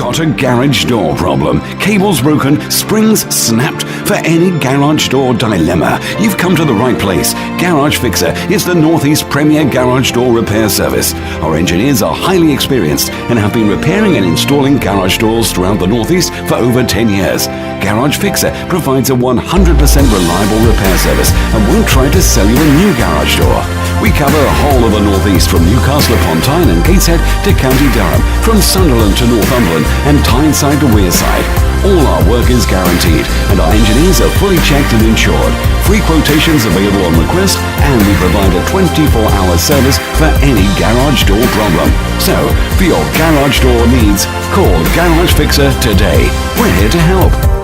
got a garage door problem? Cables broken, springs snapped? For any garage door dilemma, you've come to the right place. Garage Fixer is the Northeast premier garage door repair service. Our engineers are highly experienced and have been repairing and installing garage doors throughout the Northeast for over 10 years. Garage Fixer provides a 100% reliable repair service and won't try to sell you a new garage door. We cover the whole of the Northeast, from Newcastle upon Tyne and Gateshead to County Durham, from Sunderland to Northumberland and Tyneside to Wearside. All our work is guaranteed and our engineers are fully checked and insured. Free quotations available on request, and we provide a 24-hour service for any garage door problem. So, for your garage door needs, call Garage Fixer today. We're here to help.